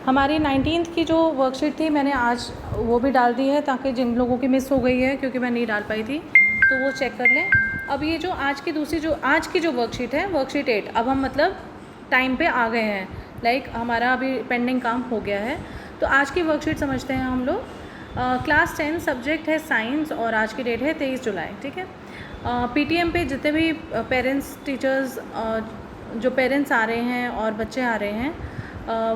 हमारी 19th की जो वर्कशीट थी मैंने आज वो भी डाल दी है, ताकि जिन लोगों की मिस हो गई है क्योंकि मैं नहीं डाल पाई थी तो वो चेक कर लें। अब ये जो आज की जो वर्कशीट है, वर्कशीट 8, अब हम मतलब टाइम पे आ गए हैं, लाइक हमारा अभी पेंडिंग काम हो गया है। तो आज की वर्कशीट समझते हैं हम लोग। क्लास 10 सब्जेक्ट है साइंस और आज की डेट है 23 जुलाई, ठीक है। पीटीएम पे जितने भी पेरेंट्स टीचर्स जो पेरेंट्स आ रहे हैं और बच्चे आ रहे हैं,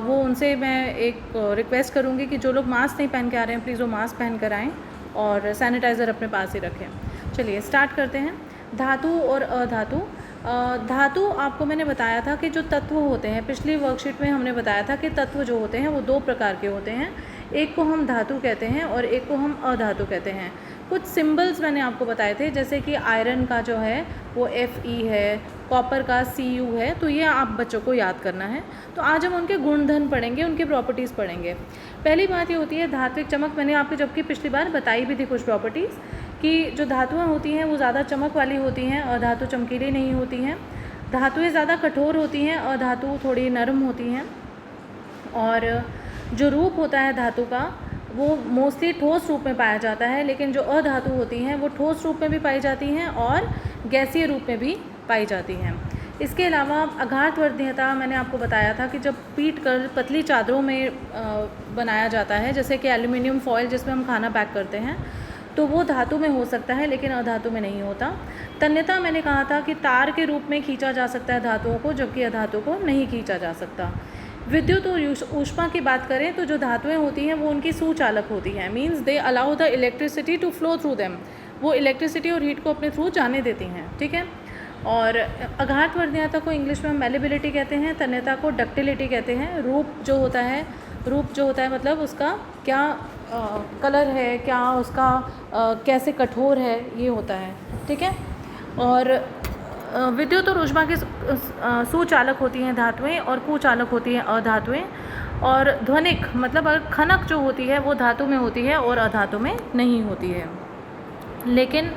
वो उनसे मैं एक रिक्वेस्ट करूँगी कि जो लोग मास्क नहीं पहन के आ रहे हैं प्लीज़ वो मास्क पहन कर आएँ और सैनिटाइज़र अपने पास ही रखें। चलिए स्टार्ट करते हैं। धातु और अधातु। धातु आपको मैंने बताया था कि जो तत्व होते हैं, पिछली वर्कशीट में हमने बताया था कि तत्व जो होते हैं वो 2 प्रकार के होते हैं, एक को हम धातु कहते हैं और एक को हम अधातु कहते हैं। कुछ सिंबल्स मैंने आपको बताए थे, जैसे कि आयरन का जो है वो Fe है, कॉपर का Cu है, तो ये आप बच्चों को याद करना है। तो आज हम उनके गुणधर्म पढ़ेंगे, उनकी प्रॉपर्टीज़ पढ़ेंगे। पहली बात ये होती है धात्विक चमक। मैंने आपको जबकि पिछली बार बताई भी थी कुछ प्रॉपर्टीज़ कि जो धातुएँ होती हैं वो ज़्यादा चमक वाली होती हैं, अधातु चमकीली नहीं होती हैं। धातुएँ ज़्यादा कठोर होती हैं, अधातु थोड़ी नरम होती हैं। और जो रूप होता है धातु का वो मोस्टली ठोस रूप में पाया जाता है, लेकिन जो अधातु होती हैं वो ठोस रूप में भी पाई जाती हैं और गैसीय रूप में भी पाई जाती हैं। इसके अलावा आघात वर्धनीयता मैंने आपको बताया था कि जब पीट कर पतली चादरों में बनाया जाता है, जैसे कि एल्युमिनियम फॉयल जिसमें हम खाना पैक करते हैं, तो वो धातु में हो सकता है लेकिन अधातु में नहीं होता। तन्यता मैंने कहा था कि तार के रूप में खींचा जा सकता है धातुओं को, जबकि अधातु को नहीं खींचा जा सकता। विद्युत और ऊष्मा की बात करें तो जो धातुएं होती हैं वो उनकी सुचालक होती हैं, means they allow the electricity to flow through them, वो इलेक्ट्रिसिटी और हीट को अपने थ्रू जाने देती हैं, ठीक है। और आघात वर्धनीयता को इंग्लिश में मैलेबिलिटी कहते हैं, तन्यता को डक्टिलिटी कहते हैं। रूप जो होता है मतलब उसका क्या कलर है, क्या उसका कैसे कठोर है, ये होता है, ठीक है। और विद्युत और ऊष्मा की सुचालक होती हैं धातुएं और कुचालक होती हैं अधातुएं। और ध्वनिक मतलब खनक जो होती है वो धातु में होती है और अधातु में नहीं होती है। लेकिन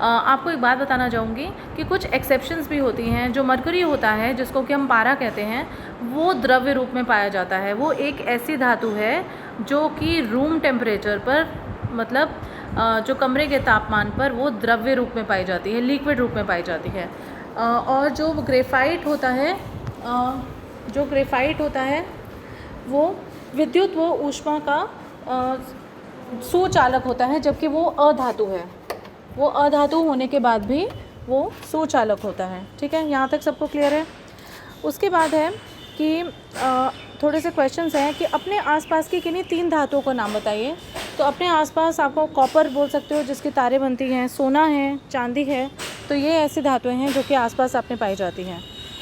आपको एक बात बताना चाहूँगी कि कुछ एक्सेप्शंस भी होती हैं। जो मरकरी होता है जिसको कि हम पारा कहते हैं, वो द्रव्य रूप में पाया जाता है। वो एक ऐसी धातु है जो कि रूम टेम्परेचर पर, मतलब जो कमरे के तापमान पर वो द्रव्य रूप में पाई जाती है, लिक्विड रूप में पाई जाती है। और जो ग्रेफाइट होता है वो विद्युत व ऊष्मा का सुचालक होता है, जबकि वो अधातु है। वो अधातु होने के बाद भी वो सुचालक होता है, ठीक है। यहाँ तक सबको क्लियर है। उसके बाद है कि थोड़े से क्वेश्चंस हैं कि अपने आसपास की किन्हीं 3 धातुओं का नाम बताइए। तो अपने आसपास आपको कॉपर बोल सकते हो जिसकी तारें बनती हैं, सोना है, चांदी है, तो ये ऐसी धातुएं हैं जो कि आसपास आपने पाई जाती हैं।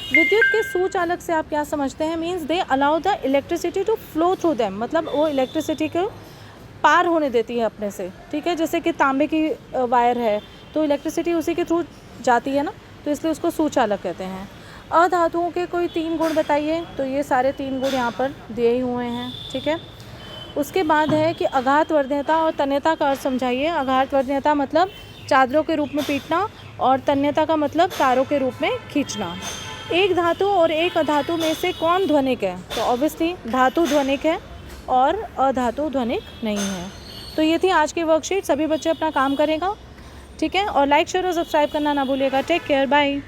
विद्युत के सुचालक से आप क्या समझते हैं, means they allow the electricity to flow through them, मतलब वो इलेक्ट्रिसिटी को पार होने देती है अपने से, ठीक है। जैसे कि तांबे की वायर है तो इलेक्ट्रिसिटी उसी के थ्रू जाती है ना, तो इसलिए उसको सुचालक कहते हैं। अधातुओं के कोई 3 गुण बताइए, तो ये सारे 3 गुण यहाँ पर दिए ही हुए हैं, ठीक है। उसके बाद है कि आघात वर्धनीयता और तन्यता का अर्थ समझाइए। आघात वर्धनीयता मतलब चादरों के रूप में पीटना और तन्यता का मतलब तारों के रूप में खींचना। एक धातु और एक अधातु में से कौन ध्वनिक है, तो ऑब्वियसली धातु ध्वनिक है और अधातु ध्वनिक नहीं है। तो ये थी आज की वर्कशीट। सभी बच्चे अपना काम करेगा, ठीक है। और लाइक शेयर और सब्सक्राइब करना ना भूलिएगा। Take care, bye.